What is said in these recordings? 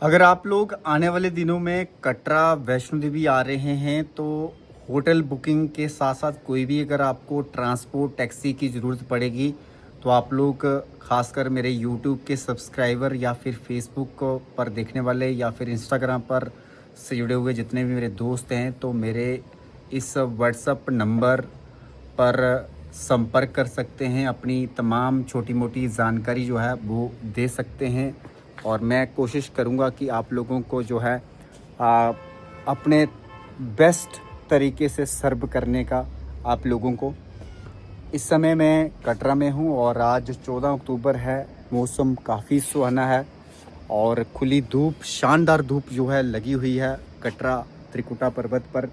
अगर आप लोग आने वाले दिनों में कटरा वैष्णो देवी आ रहे हैं तो होटल बुकिंग के साथ साथ कोई भी अगर आपको ट्रांसपोर्ट टैक्सी की ज़रूरत पड़ेगी तो आप लोग खासकर मेरे यूट्यूब के सब्सक्राइबर या फिर फेसबुक पर देखने वाले या फिर इंस्टाग्राम पर से जुड़े हुए जितने भी मेरे दोस्त हैं तो मेरे इस व्हाट्सएप नंबर पर संपर्क कर सकते हैं। अपनी तमाम छोटी मोटी जानकारी जो है वो दे सकते हैं और मैं कोशिश करूँगा कि आप लोगों को जो है अपने बेस्ट तरीके से सर्व करने का आप लोगों को। इस समय मैं कटरा में हूँ और आज 14 अक्टूबर है। मौसम काफ़ी सुहाना है और खुली धूप, शानदार धूप जो है लगी हुई है कटरा त्रिकुटा पर्वत पर।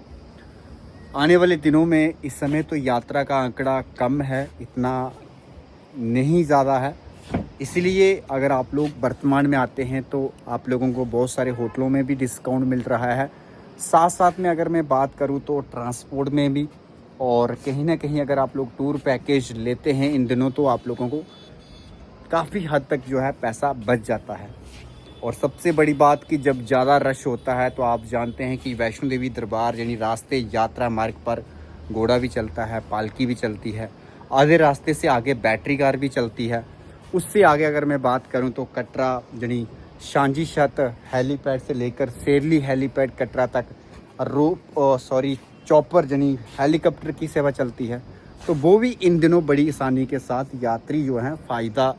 आने वाले दिनों में इस समय तो यात्रा का आंकड़ा कम है, इतना नहीं ज़्यादा है, इसलिए अगर आप लोग वर्तमान में आते हैं तो आप लोगों को बहुत सारे होटलों में भी डिस्काउंट मिल रहा है। साथ साथ में अगर मैं बात करूं तो ट्रांसपोर्ट में भी, और कहीं ना कहीं अगर आप लोग टूर पैकेज लेते हैं इन दिनों तो आप लोगों को काफ़ी हद तक जो है पैसा बच जाता है। और सबसे बड़ी बात कि जब ज़्यादा रश होता है तो आप जानते हैं कि वैष्णो देवी दरबार यानी रास्ते यात्रा मार्ग पर घोड़ा भी चलता है, पालकी भी चलती है, आधे रास्ते से आगे बैटरी कार भी चलती है। उससे आगे अगर मैं बात करूं तो कटरा यानी सांझी छत हेलीपैड से लेकर सेरली हेलीपैड कटरा तक चॉपर यानी हेलीकॉप्टर की सेवा चलती है। तो वो भी इन दिनों बड़ी आसानी के साथ यात्री जो हैं फ़ायदा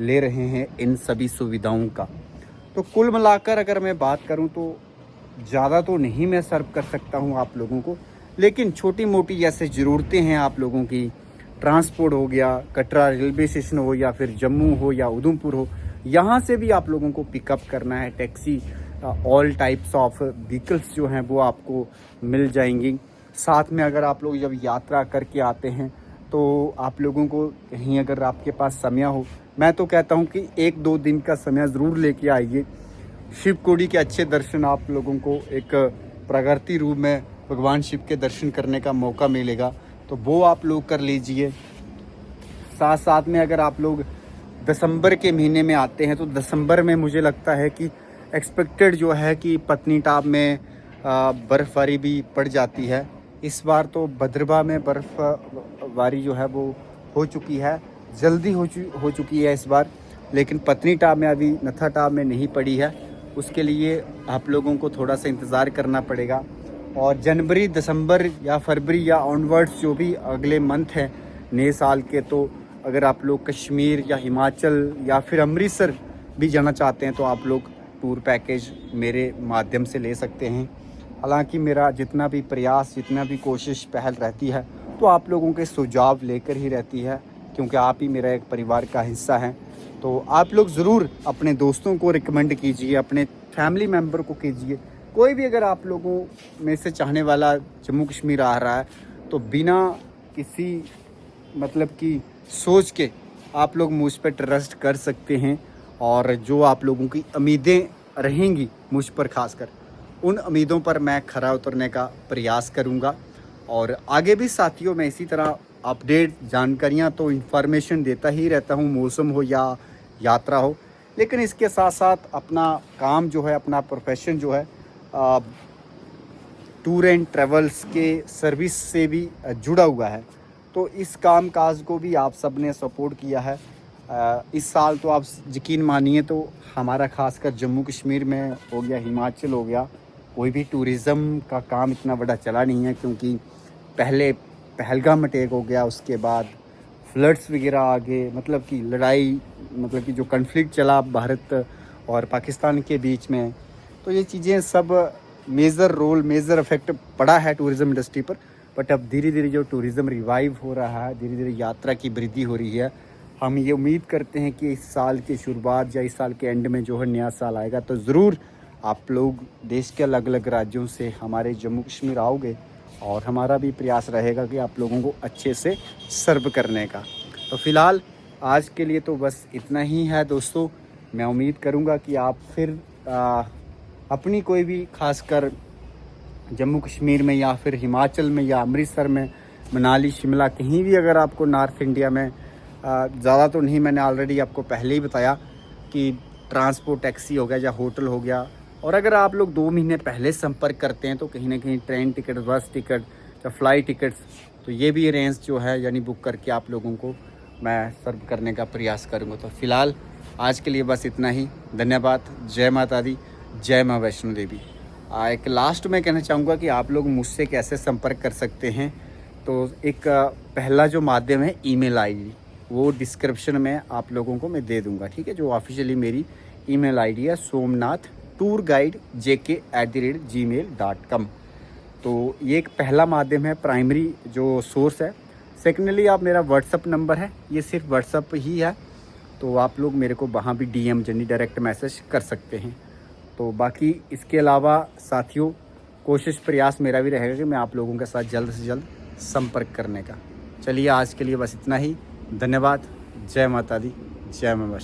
ले रहे हैं इन सभी सुविधाओं का। तो कुल मिलाकर अगर मैं बात करूं तो ज़्यादा तो नहीं मैं सर्व कर सकता हूं आप लोगों को, लेकिन छोटी मोटी जैसे ज़रूरतें हैं आप लोगों की, ट्रांसपोर्ट हो गया, कटरा रेलवे स्टेशन हो या फिर जम्मू हो या उधमपुर हो, यहाँ से भी आप लोगों को पिकअप करना है। Taxi all types of vehicles जो हैं वो आपको मिल जाएंगी। साथ में अगर आप लोग जब यात्रा करके आते हैं तो आप लोगों को कहीं अगर आपके पास समय हो, मैं तो कहता हूँ कि 1-2 दिन का समय ज़रूर लेके आइए। शिवकोड़ी के अच्छे दर्शन आप लोगों को एक प्रकृति रूप में भगवान शिव के दर्शन करने का मौका मिलेगा, तो वो आप लोग कर लीजिए। साथ साथ में अगर आप लोग दिसंबर के महीने में आते हैं तो दिसंबर में मुझे लगता है कि एक्सपेक्टेड जो है कि पत्नीटॉप में बर्फ़बारी भी पड़ जाती है। इस बार तो भद्रवा में बर्फ़बारी जो है वो हो चुकी है, जल्दी हो चुकी है इस बार, लेकिन पत्नीटॉप में अभी नथाटॉप में नहीं पड़ी है। उसके लिए आप लोगों को थोड़ा सा इंतज़ार करना पड़ेगा। और जनवरी, दिसंबर या फरवरी या ऑनवर्ड्स जो भी अगले मंथ हैं नए साल के, तो अगर आप लोग कश्मीर या हिमाचल या फिर अमृतसर भी जाना चाहते हैं तो आप लोग टूर पैकेज मेरे माध्यम से ले सकते हैं। हालांकि मेरा जितना भी प्रयास, जितना भी कोशिश पहल रहती है तो आप लोगों के सुझाव लेकर ही रहती है, क्योंकि आप ही मेरा एक परिवार का हिस्सा हैं। तो आप लोग ज़रूर अपने दोस्तों को रिकमेंड कीजिए, अपने फैमिली मेम्बर को कीजिए। कोई भी अगर आप लोगों में से चाहने वाला जम्मू कश्मीर आ रहा है तो बिना किसी मतलब की सोच के आप लोग मुझ पर ट्रस्ट कर सकते हैं। और जो आप लोगों की उम्मीदें रहेंगी मुझ पर खासकर, उन उम्मीदों पर मैं खरा उतरने का प्रयास करूंगा। और आगे भी साथियों मैं इसी तरह अपडेट जानकारियां तो इन्फॉर्मेशन देता ही रहता हूं, मौसम हो या यात्रा हो। लेकिन इसके साथ साथ अपना काम जो है, अपना प्रोफेशन जो है टूर एंड ट्रेवल्स के सर्विस से भी जुड़ा हुआ है। तो इस काम काज को भी आप सब ने सपोर्ट किया है। इस साल तो आप यकीन मानिए तो हमारा खासकर जम्मू कश्मीर में हो गया, हिमाचल हो गया, कोई भी टूरिज़्म का काम इतना बड़ा चला नहीं है, क्योंकि पहले पहलगाम अटैक हो गया, उसके बाद फ्लड्स वगैरह आ गए, मतलब कि लड़ाई, मतलब कि जो कन्फ्लिक्ट चला भारत और पाकिस्तान के बीच में। तो ये चीज़ें सब मेजर इफेक्ट पड़ा है टूरिज़्म इंडस्ट्री पर। बट अब धीरे धीरे जो टूरिज़्म रिवाइव हो रहा है, धीरे धीरे यात्रा की वृद्धि हो रही है। हम ये उम्मीद करते हैं कि इस साल की शुरुआत या इस साल के एंड में जो है नया साल आएगा तो ज़रूर आप लोग देश के अलग अलग राज्यों से हमारे जम्मू कश्मीर आओगे, और हमारा भी प्रयास रहेगा कि आप लोगों को अच्छे से सर्व करने का। तो फ़िलहाल आज के लिए तो बस इतना ही है दोस्तों। मैं उम्मीद करूँगा कि आप फिर अपनी कोई भी खासकर जम्मू कश्मीर में या फिर हिमाचल में या अमृतसर में, मनाली, शिमला, कहीं भी अगर आपको नॉर्थ इंडिया में ज़्यादा तो नहीं, मैंने ऑलरेडी आपको पहले ही बताया कि ट्रांसपोर्ट टैक्सी हो गया या होटल हो गया। और अगर आप लोग 2 महीने पहले संपर्क करते हैं तो कहीं ना कहीं ट्रेन टिकट, बस टिकट या फ्लाइट टिकट्स, तो ये भी अरेंज जो है यानी बुक करके आप लोगों को मैं सर्व करने का प्रयास करूँगा। तो फ़िलहाल आज के लिए बस इतना ही। धन्यवाद। जय माता दी, जय माँ वैष्णो देवी। एक लास्ट में कहना चाहूँगा कि आप लोग मुझसे कैसे संपर्क कर सकते हैं। तो एक पहला जो माध्यम है ईमेल आईडी, वो डिस्क्रिप्शन में आप लोगों को मैं दे दूँगा, ठीक है। जो ऑफिशियली मेरी ईमेल आईडी है somnath.tourguide@gmail.com। तो ये एक पहला माध्यम है, प्राइमरी जो सोर्स है। सेकेंडली आप मेरा व्हाट्सअप नंबर है, ये सिर्फ व्हाट्सअप ही है, तो आप लोग मेरे को वहाँ भी DM यानी डायरेक्ट मैसेज कर सकते हैं। तो बाकी इसके अलावा साथियों, कोशिश प्रयास मेरा भी रहेगा कि मैं आप लोगों के साथ जल्द से जल्द संपर्क करने का। चलिए आज के लिए बस इतना ही। धन्यवाद। जय माता दी, जय माँ वैष्णो।